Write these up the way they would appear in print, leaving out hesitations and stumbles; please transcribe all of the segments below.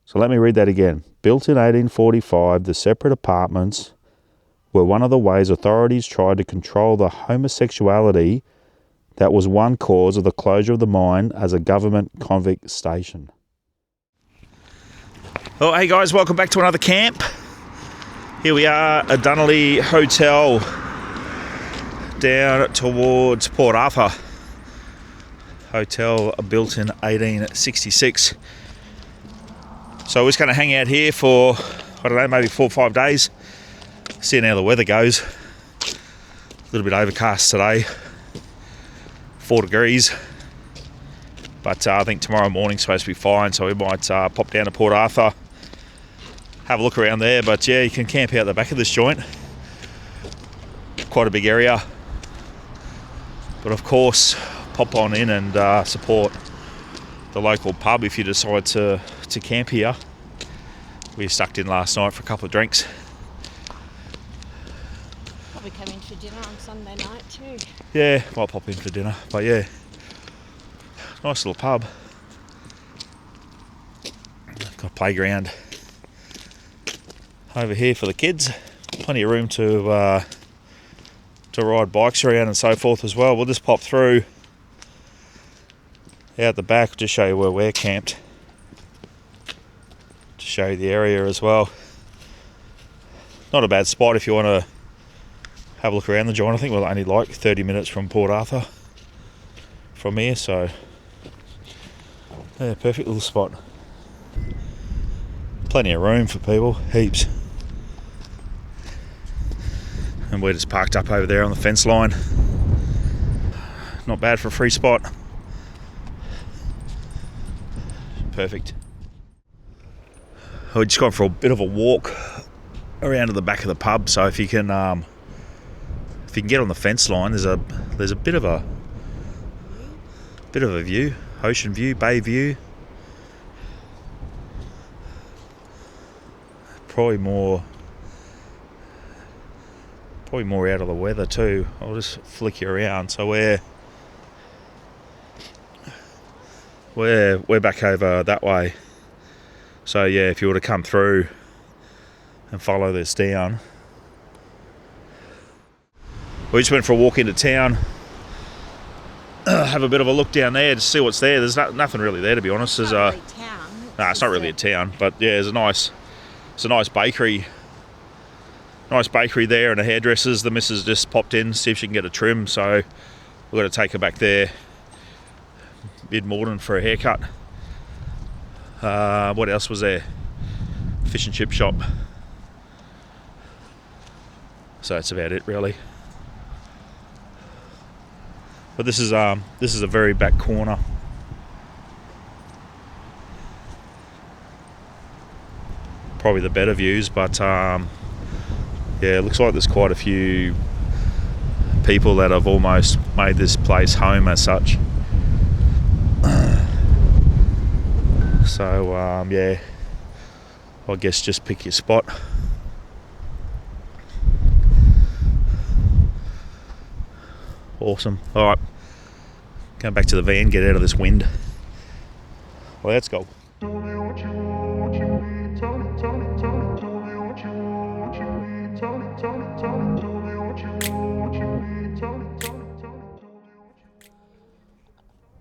So let me read that again. Built in 1845, the separate apartments were one of the ways authorities tried to control the homosexuality that was one cause of the closure of the mine as a government convict station. Oh, hey guys, welcome back to another camp. Here we are at Dunalley Hotel down towards Port Arthur. Hotel built in 1866. So we're just going to hang out here for, I don't know, maybe 4 or 5 days. Seeing how the weather goes. A little bit overcast today. 4 degrees. But I think tomorrow morning's supposed to be fine, so we might pop down to Port Arthur. Have a look around there, but yeah, you can camp out the back of this joint. Quite a big area. But of course, pop on in and support the local pub if you decide to camp here. We stuck in last night for a couple of drinks. Probably come in for dinner on Sunday night too. Yeah, might pop in for dinner, but yeah. Nice little pub. Got a playground over here for the kids. Plenty of room to ride bikes around and so forth as well. We'll just pop through out the back to show you where we're camped. To show you the area as well. Not a bad spot if you want to have a look around the joint. I think we're only like 30 minutes from Port Arthur from here, so yeah, perfect little spot. Plenty of room for people, heaps. And we're just parked up over there on the fence line. Not bad for a free spot. Perfect. We're just gone for a bit of a walk around to the back of the pub. So if you can get on the fence line, there's a bit of a view, ocean view, bay view. Probably more out of the weather too. I'll just flick you around. So we're back over that way. So yeah, if you were to come through and follow this down. We just went for a walk into town. Have a bit of a look down there to see what's there. There's nothing really there, to be honest. There's not really town. No, it's not really a town, but yeah, there's a nice bakery. Nice bakery there and a hairdresser's. The missus just popped in, see if she can get a trim, so we've got to take her back there mid-morning for a haircut. What else was there? Fish and chip shop. So that's about it, really. But this is a very back corner. Probably the better views, but yeah, it looks like there's quite a few people that have almost made this place home as such. So yeah, I guess just pick your spot. Awesome. All right, going back to the van, get out of this wind. Well, let's go.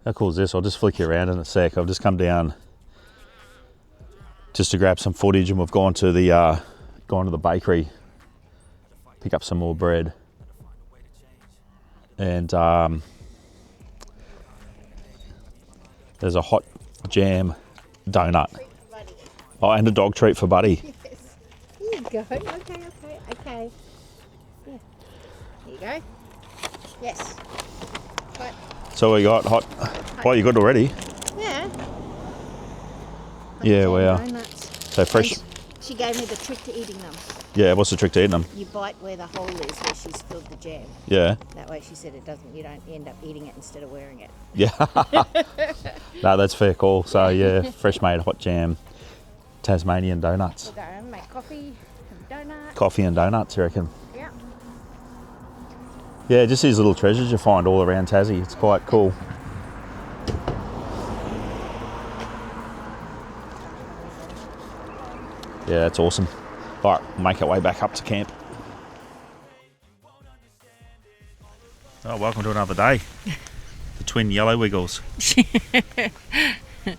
How cool is this? I'll just flick you around in a sec. I've just come down just to grab some footage, and we've gone to the bakery, pick up some more bread, and there's a hot jam donut. Oh, and a dog treat for Buddy. Yes. Here you go. Okay. Yeah. Here you go. Yes. What? So we got hot. Well, you got it already. Yeah. Yeah, we are. Donuts. So fresh. She gave me the trick to eating them. Yeah, what's the trick to eating them? You bite where the hole is, where she's filled the jam. Yeah. That way, she said you don't end up eating it instead of wearing it. Yeah. No, that's fair call. So yeah, fresh made hot jam, Tasmanian donuts. We'll go and make coffee and donuts. Coffee and donuts, you reckon? Yeah. Yeah, just these little treasures you find all around Tassie. It's quite cool. Yeah, that's awesome. All right, make our way back up to camp. Oh, welcome to another day. The twin yellow wiggles.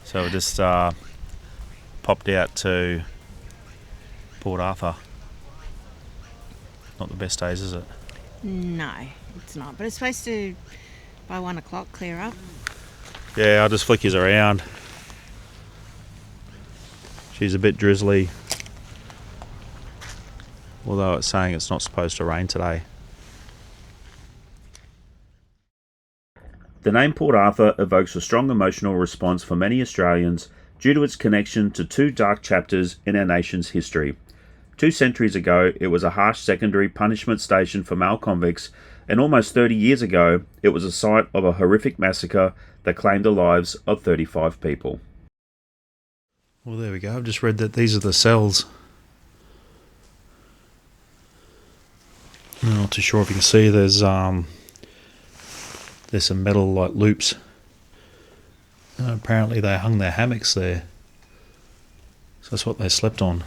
So we just popped out to Port Arthur. Not the best days, is it? No, it's not. But it's supposed to, by 1 o'clock, clear up. Yeah, I'll just flick you around. She's a bit drizzly. Although it's saying it's not supposed to rain today. The name Port Arthur evokes a strong emotional response for many Australians due to its connection to two dark chapters in our nation's history. 2 centuries ago, it was a harsh secondary punishment station for male convicts, and almost 30 years ago, it was a site of a horrific massacre that claimed the lives of 35 people. Well, there we go. I've just read that these are the cells. I'm not too sure if you can see. There's some metal like loops. Apparently they hung their hammocks there. So that's what they slept on.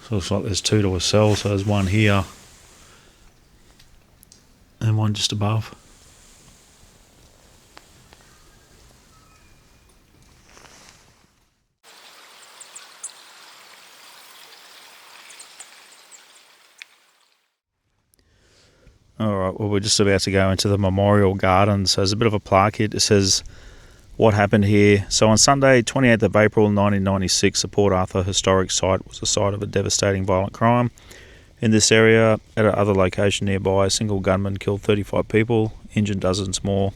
So it looks like there's 2 to a cell. So there's one here and one just above. Alright, well, we're just about to go into the Memorial Garden. So there's a bit of a plaque here that says what happened here. So on Sunday, 28th of April 1996, the Port Arthur historic site was the site of a devastating violent crime. In this area, at another location nearby, a single gunman killed 35 people, injured dozens more.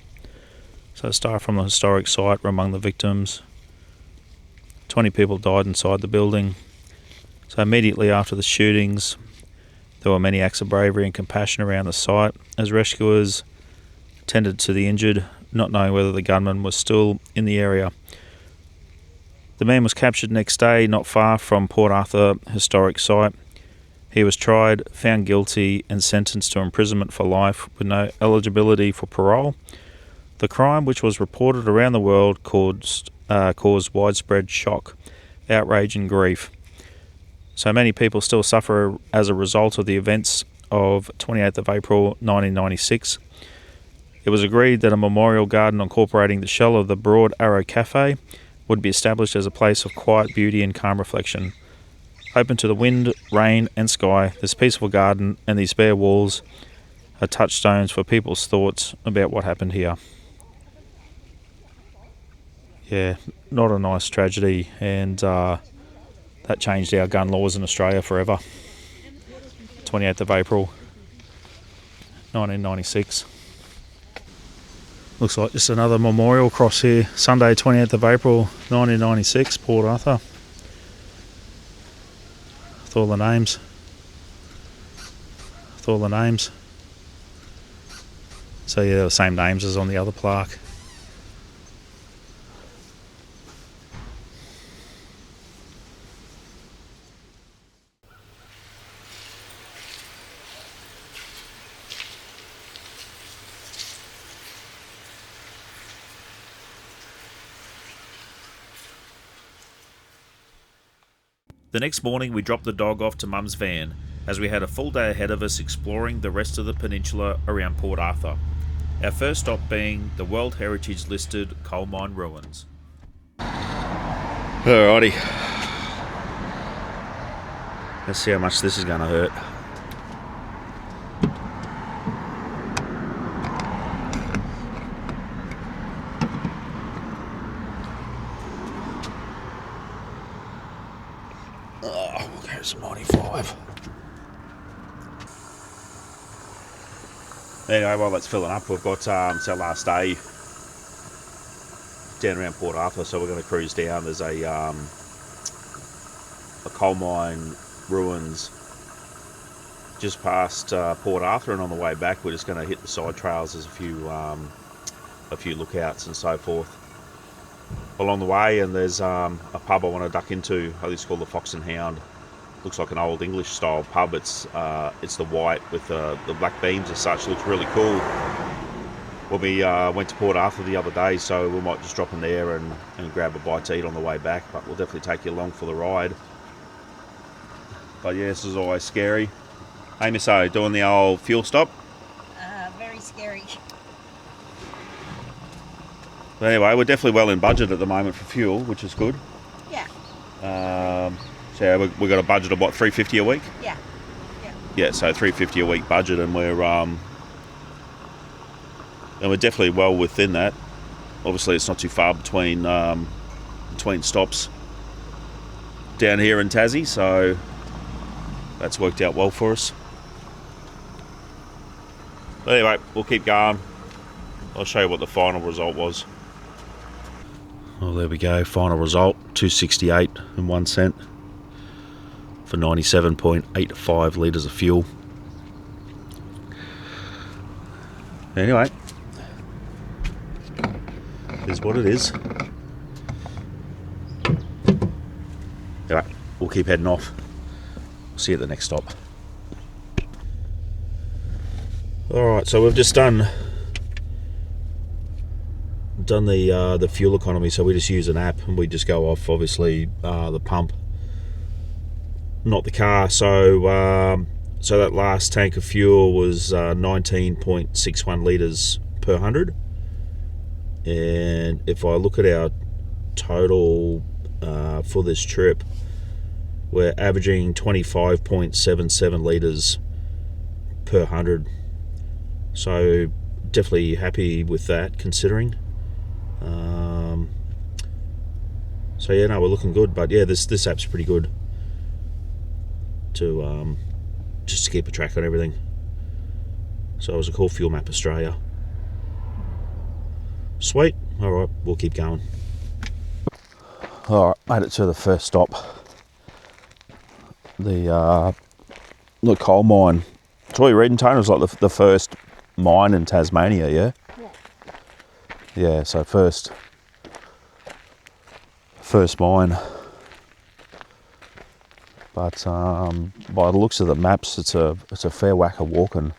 So staff from the historic site were among the victims. 20 people died inside the building. So immediately after the shootings, there were many acts of bravery and compassion around the site as rescuers tended to the injured, not knowing whether the gunman was still in the area. The man was captured next day, not far from Port Arthur historic site. He was tried, found guilty, and sentenced to imprisonment for life with no eligibility for parole. The crime, which was reported around the world, caused widespread shock, outrage, and grief. So many people still suffer as a result of the events of 28th of April 1996. It was agreed that a memorial garden incorporating the shell of the Broad Arrow Cafe would be established as a place of quiet beauty and calm reflection. Open to the wind, rain and sky, this peaceful garden and these bare walls are touchstones for people's thoughts about what happened here. Yeah, not a nice tragedy, and that changed our gun laws in Australia forever. 28th of April 1996. Looks like just another memorial cross here. Sunday 28th of April 1996, Port Arthur. With all the names. So yeah, they're the same names as on the other plaque. The next morning we dropped the dog off to Mum's van, as we had a full day ahead of us exploring the rest of the peninsula around Port Arthur. Our first stop being the World Heritage listed coal mine ruins. Alrighty. Let's see how much this is going to hurt. It's 95. Anyway, while that's filling up, we've got it's our last day down around Port Arthur, so we're going to cruise down. There's a coal mine ruins just past Port Arthur, and on the way back we're just going to hit the side trails. There's a few lookouts and so forth along the way, and there's a pub I want to duck into. I think it's called the Fox and Hound. Looks like an old English style pub. It's the white with the black beams as such. Looks really cool. when we went to Port Arthur the other day, so we might just drop in there and grab a bite to eat on the way back, but we'll definitely take you along for the ride. But yeah, this is always scary. Hey Miss O, doing the old fuel stop? Very scary. But anyway, we're definitely well in budget at the moment for fuel, which is good. Yeah. So yeah, we got a budget of what, $3.50 a week? Yeah. Yeah, so $3.50 a week budget, and we're definitely well within that. Obviously, it's not too far between stops down here in Tassie, so that's worked out well for us. But anyway, we'll keep going. I'll show you what the final result was. Well, there we go. Final result, 268 and 1 cent for 97.85 litres of fuel. Anyway, is what it is. Anyway, we'll keep heading off. See you at the next stop. Alright, so we've just done the fuel economy, so we just use an app and we just go off, obviously, the pump, not the car. So that last tank of fuel was 19.61 litres per 100, and if I look at our total for this trip, we're averaging 25.77 litres per 100, so definitely happy with that, considering. So yeah, no, we're looking good. But yeah, this app's pretty good to just to keep a track on everything. So it was a call Fuel Map Australia. Sweet. All right, we'll keep going. All right, made it to the first stop. The coal mine. It's all you're reading, Tony. It was like the first mine in Tasmania, yeah? Yeah, so first mine. But by the looks of the maps, it's a fair whack of walking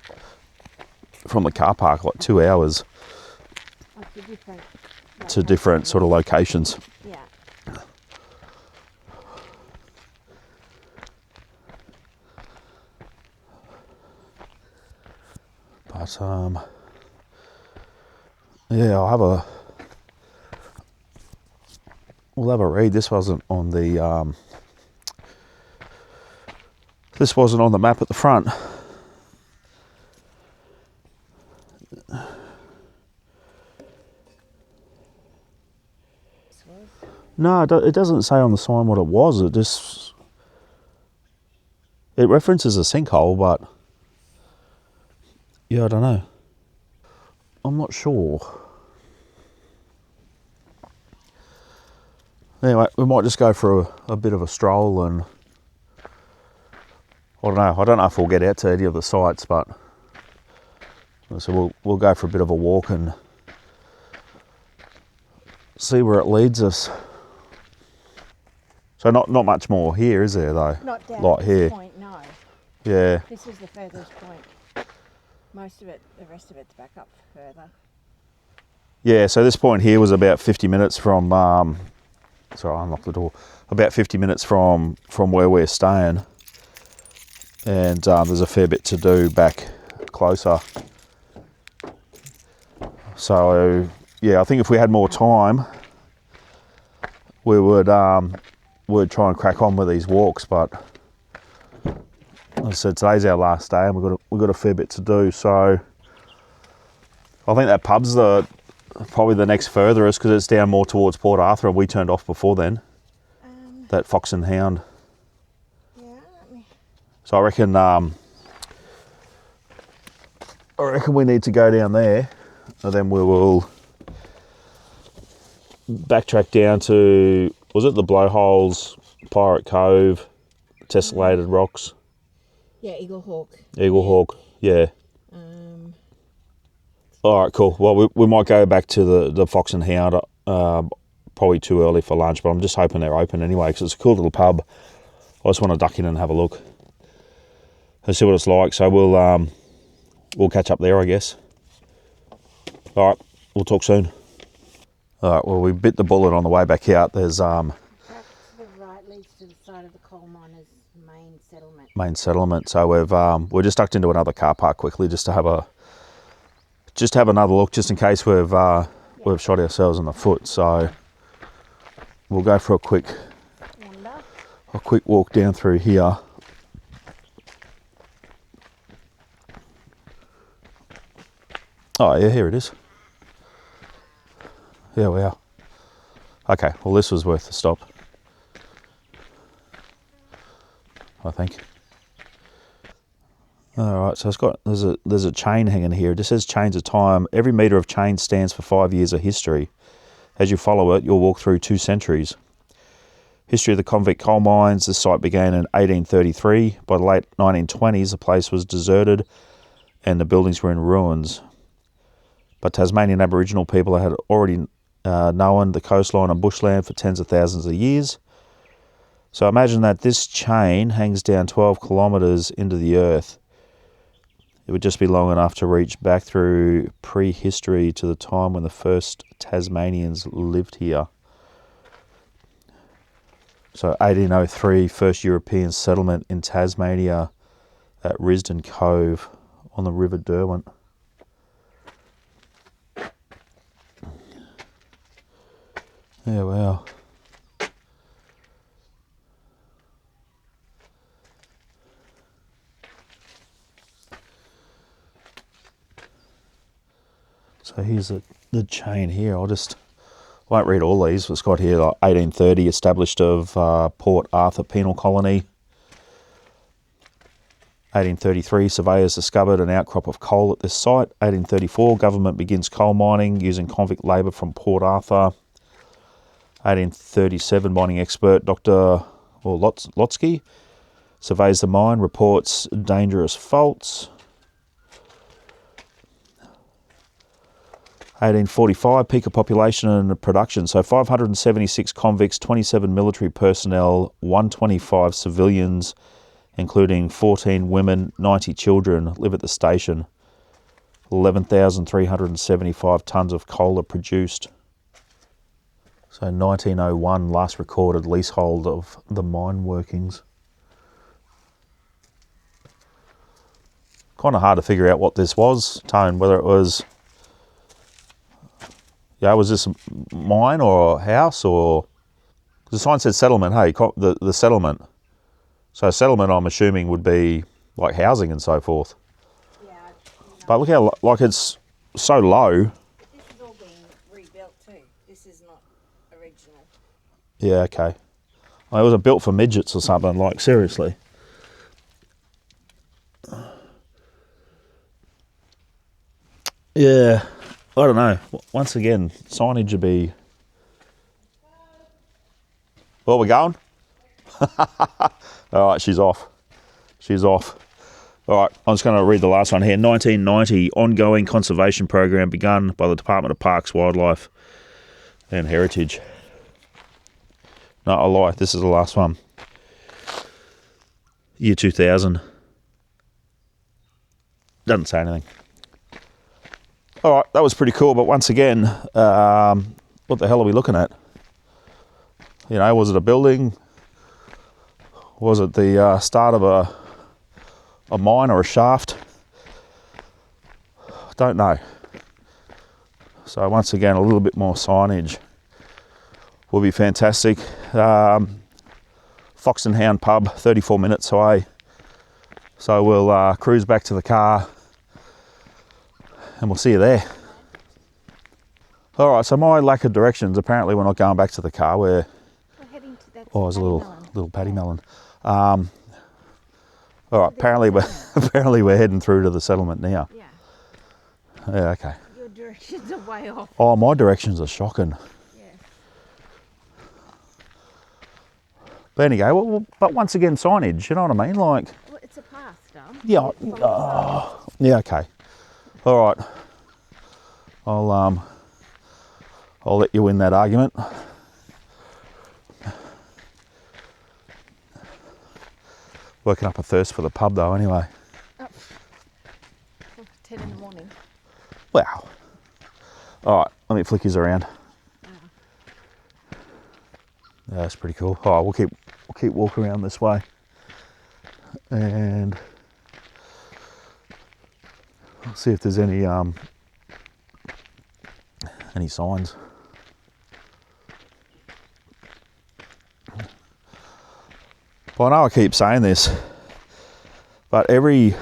from the car park, like 2 hours to different sort of locations. Yeah. But yeah, we'll have a read. This wasn't on the map at the front. No, it doesn't say on the sign what it was. It references a sinkhole, but yeah, I don't know. I'm not sure. Anyway, we might just go for a bit of a stroll, and I don't know if we'll get out to any of the sites, but so we'll go for a bit of a walk and see where it leads us. So not much more here, is there, though? Not down like at here. this point, no. Yeah. This is the furthest point. Most of it, the rest of it's back up further. Yeah, so this point here was about 50 minutes from, sorry, I unlocked the door, about 50 minutes from where we're staying. And there's a fair bit to do back closer. So, yeah, I think if we had more time, we would try and crack on with these walks, but as I said, today's our last day and we've got a fair bit to do. So I think that pub's probably the next furthest, because it's down more towards Port Arthur, and we turned off before then. That Fox and Hound. Yeah. So I reckon we need to go down there, and then we will backtrack down to, was it the Blowholes, Pirate Cove, Tessellated Rocks? Yeah, Eagle Hawk. Hawk, yeah. All right, cool. Well, we might go back to the Fox and Hound, probably too early for lunch, but I'm just hoping they're open anyway, because it's a cool little pub. I just want to duck in and have a look and see what it's like. So we'll catch up there, I guess. All right, we'll talk soon. All right, well, we bit the bullet on the way back out. There's Back to the right leads to the side of the coal miners' main settlement. main settlement. So we're just ducked into another car park quickly just to have another look, just in case we've shot ourselves in the foot. So we'll go for a quick walk down through here. Oh yeah, here it is. Yeah, we are. Okay, well this was worth the stop, I think. All right, so there's a chain hanging here. It just says chains of time. Every metre of chain stands for 5 years of history. As you follow it, you'll walk through 2 centuries. History of the convict coal mines. This site began in 1833. By the late 1920s, the place was deserted and the buildings were in ruins. But Tasmanian Aboriginal people had already known the coastline and bushland for tens of thousands of years. So imagine that this chain hangs down 12 kilometres into the earth. It would just be long enough to reach back through prehistory to the time when the first Tasmanians lived here. So 1803, first European settlement in Tasmania at Risdon Cove on the River Derwent. Yeah, wow. So here's the chain here. Won't read all these. It's got here like 1830, established of Port Arthur Penal Colony. 1833, surveyors discovered an outcrop of coal at this site. 1834, government begins coal mining using convict labour from Port Arthur. 1837, mining expert Dr. Lotsky surveys the mine, reports dangerous faults. 1845, peak of population and production. So 576 convicts, 27 military personnel, 125 civilians, including 14 women, 90 children, live at the station. 11,375 tonnes of coal are produced. So 1901, last recorded leasehold of the mine workings. Kind of hard to figure out what this was, Tone, whether it was... Yeah, was this a mine or a house or... The sign said settlement, hey, the settlement. So settlement, I'm assuming, would be like housing and so forth. Yeah. But look how, like, it's so low. This is all being rebuilt too. This is not original. Yeah, okay. Well, it was built for midgets or something, like, seriously. Yeah, I don't know. Once again, signage would be... Well, we're going? All right, she's off. She's off. All right, I'm just going to read the last one here. 1990, ongoing conservation program begun by the Department of Parks, Wildlife and Heritage. No, I lie. This is the last one. Year 2000. Doesn't say anything. All right, that was pretty cool. But once again, what the hell are we looking at? You know, was it a building? Was it the start of a mine or a shaft? Don't know. So once again, a little bit more signage will be fantastic. Fox and Hound pub, 34 minutes away. So we'll cruise back to the car and we'll see you there. All right, so my lack of directions, apparently we're not going back to the car. We're heading to that. Oh, it's a little paddy melon. All right, apparently we're heading through to the settlement now. Yeah. Yeah, okay. Your directions are way off. Oh, my directions are shocking. Yeah. But anyway, well, but once again, signage, you know what I mean? Like, Well, it's a path, Dom. yeah, yeah, okay. All right. I'll let you win that argument. Working up a thirst for the pub though, anyway. Oh. 10 in the morning. Wow. All right, let me flick his around. Yeah, that's pretty cool. All right, we'll keep walking around this way, and see if there's any signs. Well, I know I keep saying this, but every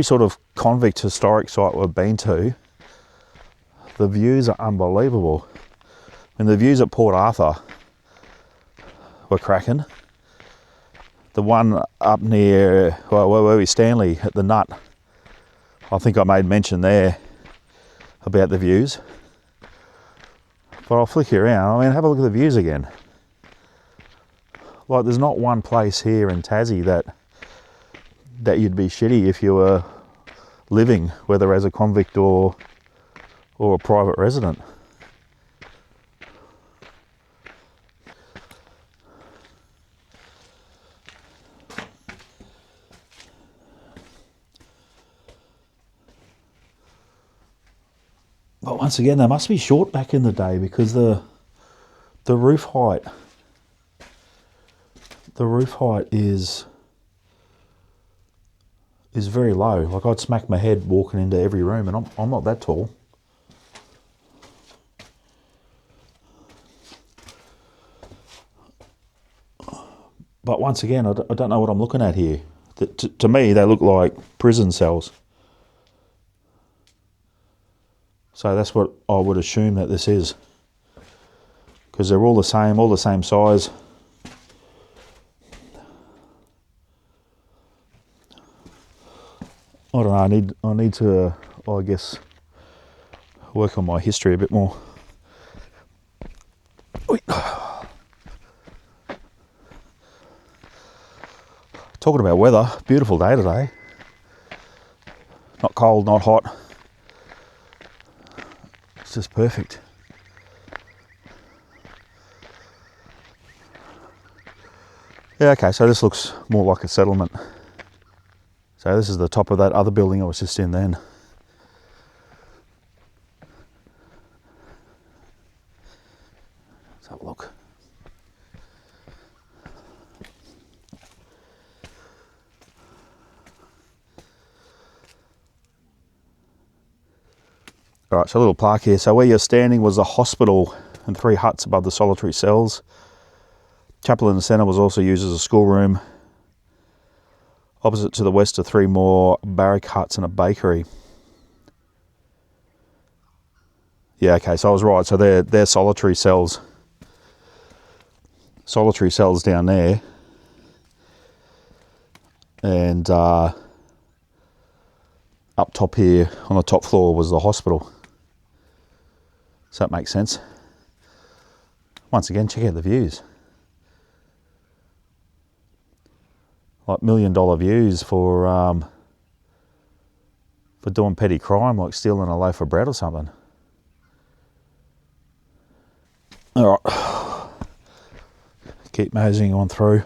sort of convict historic site we've been to, the views are unbelievable. And the views at Port Arthur were cracking. The one up near, well, where we Stanley at the Nut, I think I made mention there about the views. But I'll flick you around. I mean, have a look at the views again. Like, there's not one place here in Tassie that you'd be shitty if you were living, whether as a convict or a private resident. But once again, they must be short back in the day, because the roof height is very low. Like, I'd smack my head walking into every room, and I'm not that tall. But once again, I don't know what I'm looking at here. To me, they look like prison cells. So that's what I would assume that this is, because they're all the same size. I don't know, I need to, I guess, work on my history a bit more. Talking about weather, beautiful day today. Not cold, not hot. It's just perfect. Yeah, okay, so this looks more like a settlement. So this is the top of that other building I was just in then. Let's have a look. All right, so a little plaque here. So where you're standing was the hospital and 3 huts above the solitary cells. Chapel in the centre was also used as a schoolroom. Opposite to the west are 3 more barrack huts and a bakery. Yeah, okay, so I was right. So they're solitary cells. Solitary cells down there. And up top here on the top floor was the hospital. So that makes sense. Once again, check out the views. Like $1 million views for doing petty crime, like stealing a loaf of bread or something. All right, keep moseying on through.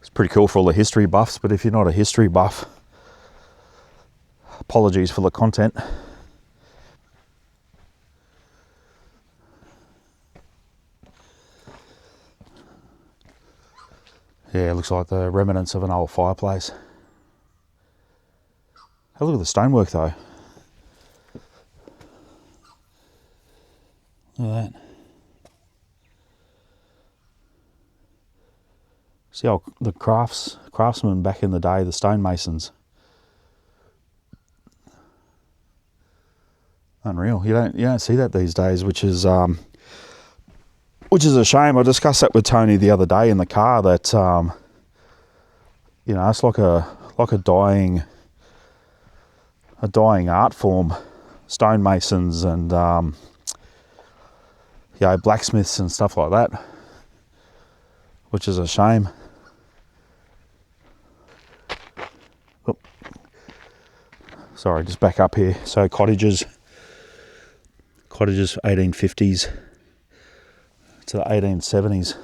It's pretty cool for all the history buffs, but if you're not a history buff, apologies for the content. Yeah, it looks like the remnants of an old fireplace. Have a look at the stonework though. Look at that. See how the craftsmen back in the day, the stonemasons. Unreal. You don't see that these days, which is a shame. I discussed that with Toni the other day in the car, that it's like a dying art form. Stonemasons and blacksmiths and stuff like that, which is a shame. Oh. Sorry, just back up here. So cottages 1850s to the 1870s.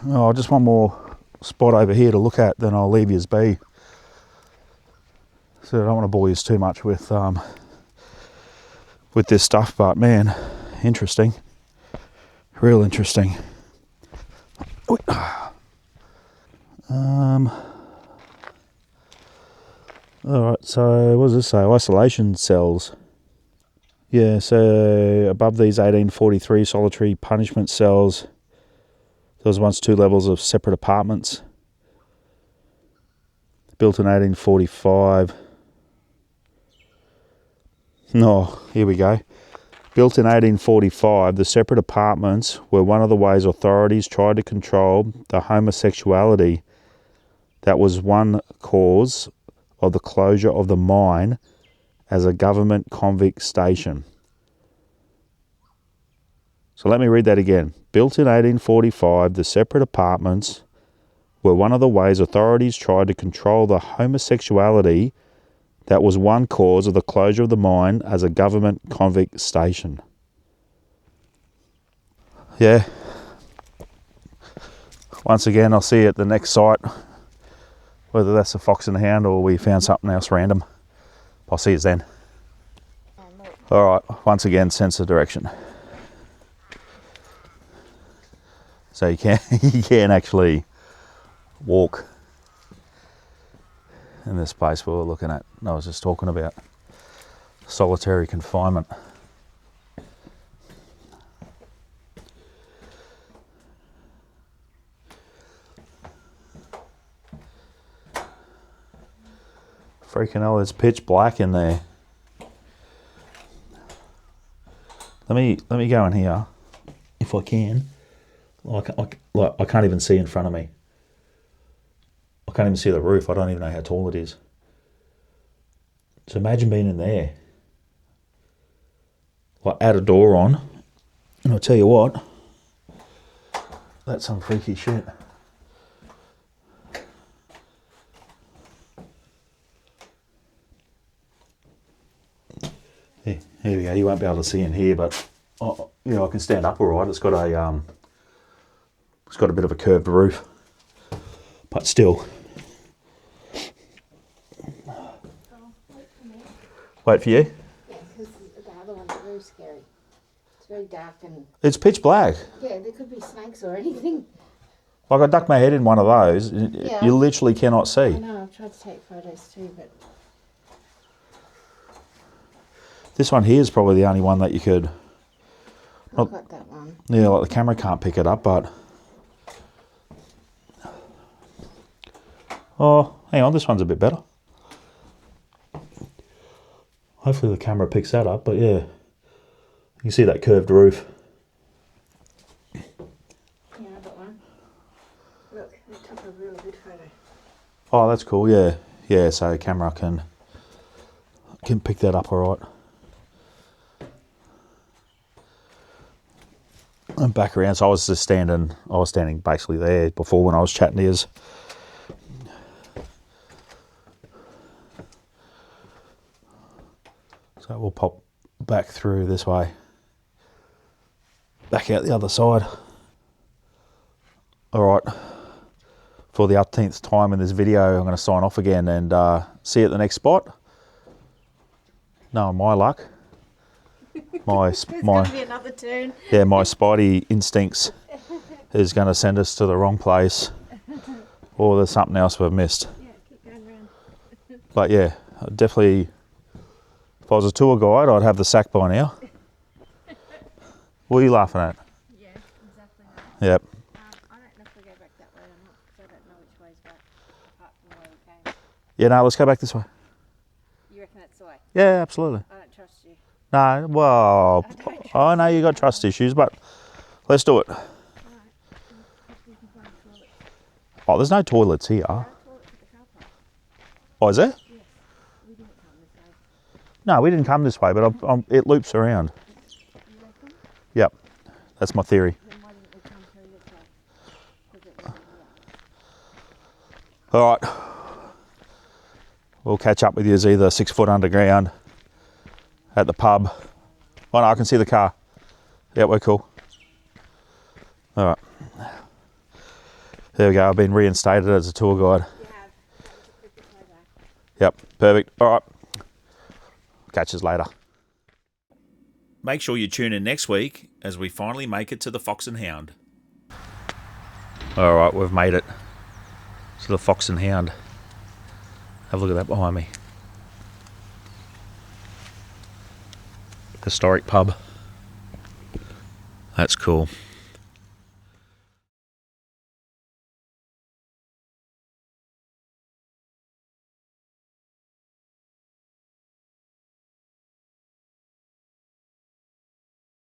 Oh, just one more spot over here to look at, then I'll leave yous be. So I don't want to bore yous too much with this stuff, but man, interesting. Real interesting. Alright, so what does this say? Isolation cells. Yeah, so above these 1843 solitary punishment cells, there was once 2 levels of separate apartments. Built in 1845. Oh, here we go. Built in 1845, the separate apartments were one of the ways authorities tried to control the homosexuality. That was one cause of the closure of the mine as a government convict station. So let me read that again. Built in 1845, the separate apartments were one of the ways authorities tried to control the homosexuality. That was one cause of the closure of the mine as a government convict station. Yeah. Once again, I'll see you at the next site, whether that's the Fox and the Hound or we found something else random. I'll see you then. All right, once again, sense of direction. So you can actually walk in this place we were looking at. I was just talking about solitary confinement. Freaking hell, it's pitch black in there. Let me go in here if I can. I can't even see in front of me. I can't even see the roof. I don't even know how tall it is. So imagine being in there. Like, add a door on, and I'll tell you what, that's some freaky shit. Here we go. You won't be able to see in here, but I can stand up all right. It's got a bit of a curved roof, but still. Wait for you? Yeah, because the other ones are very scary. It's very dark and... It's pitch black. Yeah, there could be snakes or anything. Like, I ducked my head in one of those. Yeah. You literally cannot see. I know, I've tried to take photos too, but... This one here is probably the only one that you could... I've got that one. Yeah, like the camera can't pick it up, but... Oh, hang on, this one's a bit better. Hopefully the camera picks that up, but yeah. You can see that curved roof. Yeah, I got one. Look, they took a really good photo. Oh, that's cool, yeah. Yeah, so the camera can pick that up all right. And back around, so I was standing basically there before when I was chatting to you. So we'll pop back through this way, back out the other side. All right, for the 18th time in this video, I'm going to sign off again and see you at the next spot. No, my luck. There's going to be another turn. Yeah, my spidey instincts is going to send us to the wrong place, or there's something else we've missed. Yeah, keep going round. But yeah, definitely. If I was a tour guide, I'd have the sack by now. What are you laughing at? Yeah, exactly that. Yep. I don't know if we go back that way or not, because I don't know which way's back, apart from the way we came. Yeah, no, let's go back this way. You reckon that's the way? Yeah, absolutely. I don't trust you. No, well, I know you got trust issues, but let's do it. Alright. We can find a toilet. Oh, there's no toilets here. Our toilet at the car park. Oh, is there? Yes. We didn't come this way. No, we didn't come this way, but it loops around. You reckon? Yep, that's my theory. Then why didn't we come through this way? 'Cause it wasn't here. All right, we'll catch up with you either 6 foot underground at the pub. Oh no, I can see the car. Yeah, we're cool. All right. There we go. I've been reinstated as a tour guide. You have. Put your toe back. Yep, perfect. All right. Catch us later. Make sure you tune in next week as we finally make it to the Fox and Hound. All right, we've made it to the Fox and Hound. Have a look at that behind me. Historic pub. That's cool.